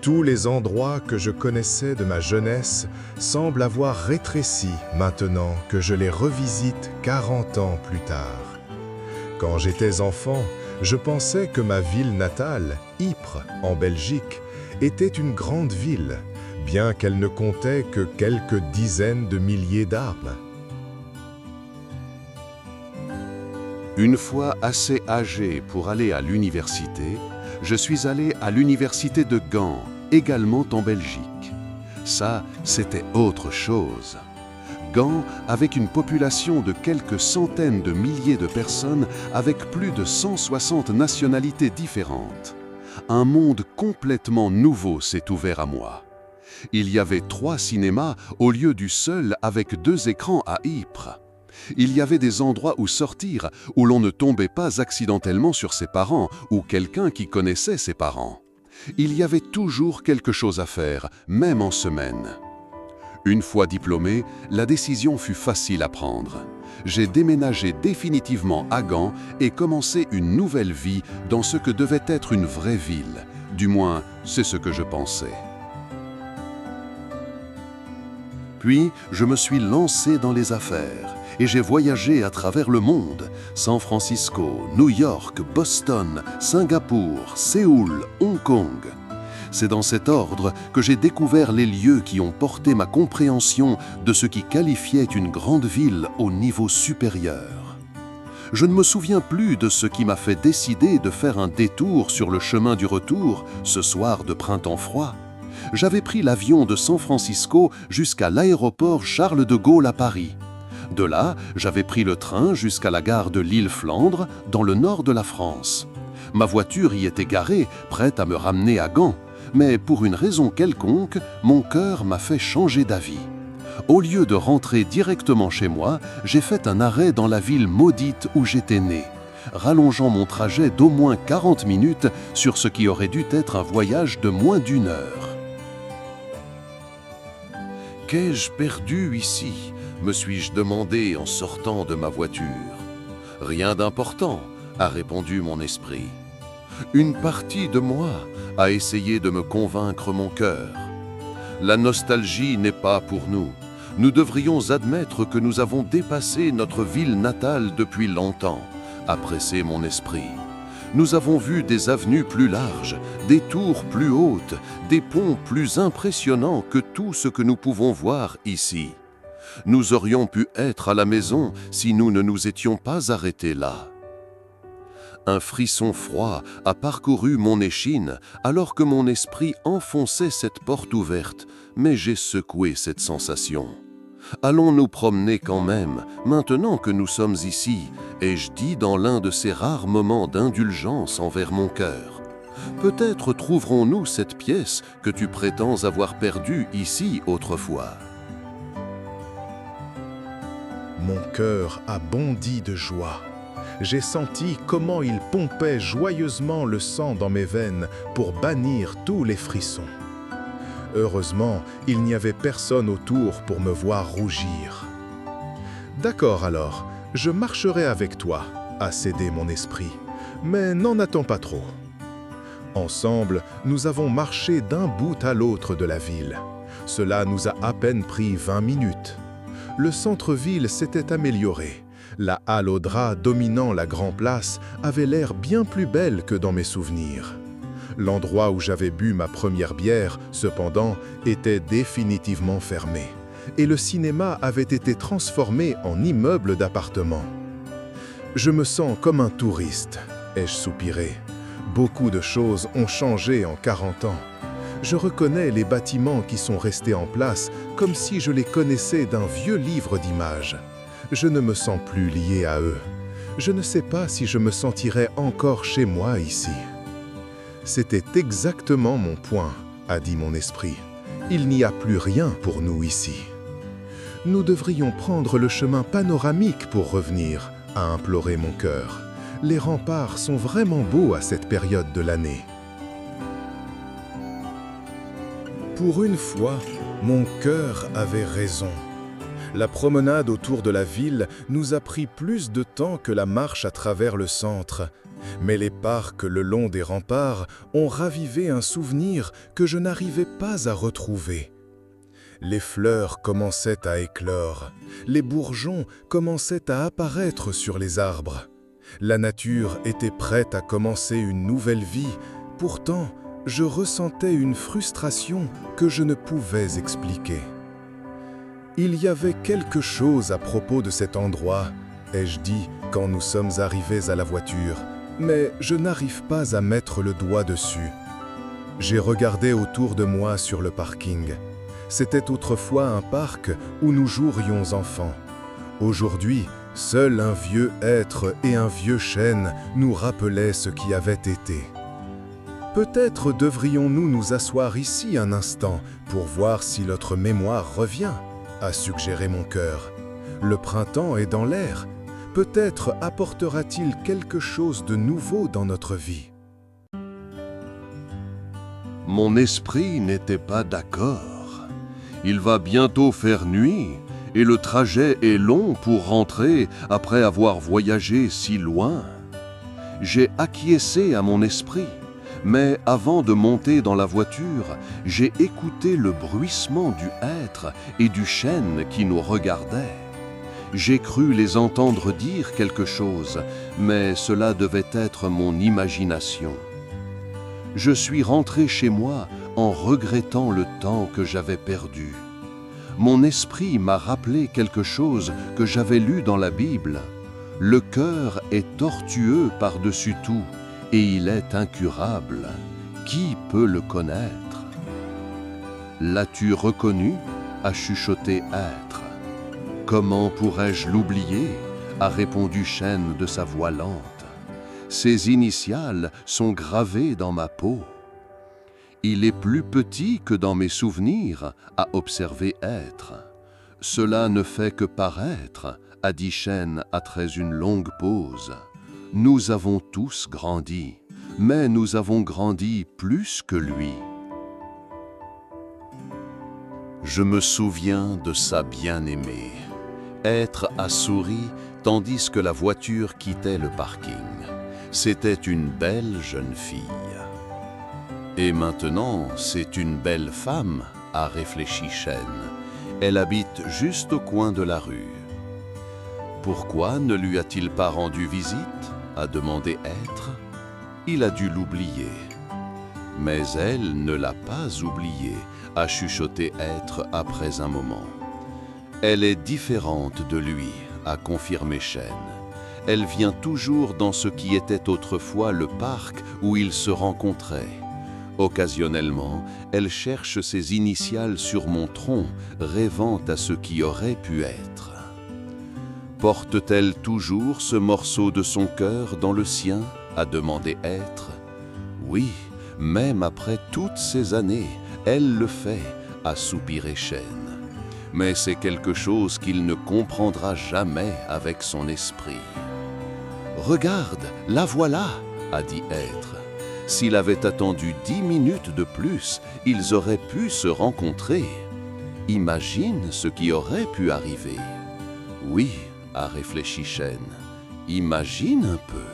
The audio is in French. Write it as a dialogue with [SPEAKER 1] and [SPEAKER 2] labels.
[SPEAKER 1] Tous les endroits que je connaissais de ma jeunesse semblent avoir rétréci maintenant que je les revisite 40 ans plus tard. Quand j'étais enfant, je pensais que ma ville natale, Ypres, en Belgique, était une grande ville, bien qu'elle ne comptait que quelques dizaines de milliers d'âmes.
[SPEAKER 2] Une fois assez âgé pour aller à l'université, je suis allé à l'université de Gand, également en Belgique. Ça, c'était autre chose. Gand, avec une population de quelques centaines de milliers de personnes, avec plus de 160 nationalités différentes. Un monde complètement nouveau s'est ouvert à moi. Il y avait 3 cinémas au lieu du seul avec 2 écrans à Ypres. Il y avait des endroits où sortir, où l'on ne tombait pas accidentellement sur ses parents ou quelqu'un qui connaissait ses parents. Il y avait toujours quelque chose à faire, même en semaine. Une fois diplômé, la décision fut facile à prendre. J'ai déménagé définitivement à Gand et commencé une nouvelle vie dans ce que devait être une vraie ville. Du moins, c'est ce que je pensais. Puis, je me suis lancé dans les affaires et j'ai voyagé à travers le monde. San Francisco, New York, Boston, Singapour, Séoul, Hong Kong. C'est dans cet ordre que j'ai découvert les lieux qui ont porté ma compréhension de ce qui qualifiait une grande ville au niveau supérieur. Je ne me souviens plus de ce qui m'a fait décider de faire un détour sur le chemin du retour, ce soir de printemps froid. J'avais pris l'avion de San Francisco jusqu'à l'aéroport Charles de Gaulle à Paris. De là, j'avais pris le train jusqu'à la gare de Lille-Flandre, dans le nord de la France. Ma voiture y était garée, prête à me ramener à Gand. Mais pour une raison quelconque, mon cœur m'a fait changer d'avis. Au lieu de rentrer directement chez moi, j'ai fait un arrêt dans la ville maudite où j'étais né, rallongeant mon trajet d'au moins 40 minutes sur ce qui aurait dû être un voyage de moins d'1 heure. Qu'ai-je perdu ici ? Me suis-je demandé en sortant de ma voiture. Rien d'important, a répondu mon esprit. Une partie de moi a essayé de me convaincre mon cœur. La nostalgie n'est pas pour nous. Nous devrions admettre que nous avons dépassé notre ville natale depuis longtemps, a pressé mon esprit. Nous avons vu des avenues plus larges, des tours plus hautes, des ponts plus impressionnants que tout ce que nous pouvons voir ici. Nous aurions pu être à la maison si nous ne nous étions pas arrêtés là. Un frisson froid a parcouru mon échine alors que mon esprit enfonçait cette porte ouverte, mais j'ai secoué cette sensation. Allons nous promener quand même, maintenant que nous sommes ici, ai-je dit dans l'un de ces rares moments d'indulgence envers mon cœur. Peut-être trouverons-nous cette pièce que tu prétends avoir perdue ici autrefois.
[SPEAKER 1] Mon cœur a bondi de joie. J'ai senti comment il pompait joyeusement le sang dans mes veines pour bannir tous les frissons. Heureusement, il n'y avait personne autour pour me voir rougir. D'accord alors, je marcherai avec toi, a cédé mon esprit, mais n'en attends pas trop. Ensemble, nous avons marché d'un bout à l'autre de la ville. Cela nous a à peine pris 20 minutes. Le centre-ville s'était amélioré. La halle aux draps dominant la Grand Place avait l'air bien plus belle que dans mes souvenirs. L'endroit où j'avais bu ma première bière, cependant, était définitivement fermé, et le cinéma avait été transformé en immeuble d'appartements. Je me sens comme un touriste, ai-je soupiré. Beaucoup de choses ont changé en 40 ans. Je reconnais les bâtiments qui sont restés en place comme si je les connaissais d'un vieux livre d'images. Je ne me sens plus lié à eux. Je ne sais pas si je me sentirais encore chez moi ici. C'était exactement mon point, a dit mon esprit. Il n'y a plus rien pour nous ici. Nous devrions prendre le chemin panoramique pour revenir, a imploré mon cœur. Les remparts sont vraiment beaux à cette période de l'année. Pour une fois, mon cœur avait raison. La promenade autour de la ville nous a pris plus de temps que la marche à travers le centre, Mais les parcs le long des remparts ont ravivé un souvenir que je n'arrivais pas à retrouver. Les fleurs commençaient à éclore, les bourgeons commençaient à apparaître sur les arbres. La nature était prête à commencer une nouvelle vie, pourtant je ressentais une frustration que je ne pouvais expliquer. Il y avait quelque chose à propos de cet endroit, ai-je dit quand nous sommes arrivés à la voiture, mais je n'arrive pas à mettre le doigt dessus. J'ai regardé autour de moi sur le parking. C'était autrefois un parc où nous jouerions enfants. Aujourd'hui, seul un vieux hêtre et un vieux chêne nous rappelaient ce qui avait été. Peut-être devrions-nous nous asseoir ici un instant pour voir si notre mémoire revient, a suggéré mon cœur. Le printemps est dans l'air. Peut-être apportera-t-il quelque chose de nouveau dans notre vie.
[SPEAKER 2] Mon esprit n'était pas d'accord. Il va bientôt faire nuit et le trajet est long pour rentrer après avoir voyagé si loin. J'ai acquiescé à mon esprit, mais avant de monter dans la voiture, j'ai écouté le bruissement du hêtre et du chêne qui nous regardaient. J'ai cru les entendre dire quelque chose, mais cela devait être mon imagination. Je suis rentré chez moi en regrettant le temps que j'avais perdu. Mon esprit m'a rappelé quelque chose que j'avais lu dans la Bible. Le cœur est tortueux par-dessus tout, et il est incurable. Qui peut le connaître? L'as-tu reconnu? A chuchoté Hêtre. Comment pourrais-je l'oublier? A répondu Chêne de sa voix lente. Ses initiales sont gravées dans ma peau. Il est plus petit que dans mes souvenirs, a observé Hêtre. Cela ne fait que paraître, a dit Chêne après une longue pause. Nous avons tous grandi, mais nous avons grandi plus que lui. Je me souviens de sa bien-aimée. Hêtre a souri tandis que la voiture quittait le parking. C'était une belle jeune fille. Et maintenant, c'est une belle femme, a réfléchi Chêne. Elle habite juste au coin de la rue. Pourquoi ne lui a-t-il pas rendu visite? A demandé Hêtre. Il a dû l'oublier. Mais elle ne l'a pas oublié, a chuchoté Hêtre après un moment. Elle est différente de lui, a confirmé Chêne. Elle vient toujours dans ce qui était autrefois le parc où ils se rencontraient. Occasionnellement, elle cherche ses initiales sur mon tronc, rêvant à ce qui aurait pu être. Porte-t-elle toujours ce morceau de son cœur dans le sien? A demandé Hêtre. Oui, même après toutes ces années, elle le fait, a soupiré Chêne. Mais c'est quelque chose qu'il ne comprendra jamais avec son esprit. Regarde, la voilà, a dit Hêtre. S'il avait attendu 10 minutes de plus, ils auraient pu se rencontrer. Imagine ce qui aurait pu arriver. Oui, a réfléchi Chêne. Imagine un peu.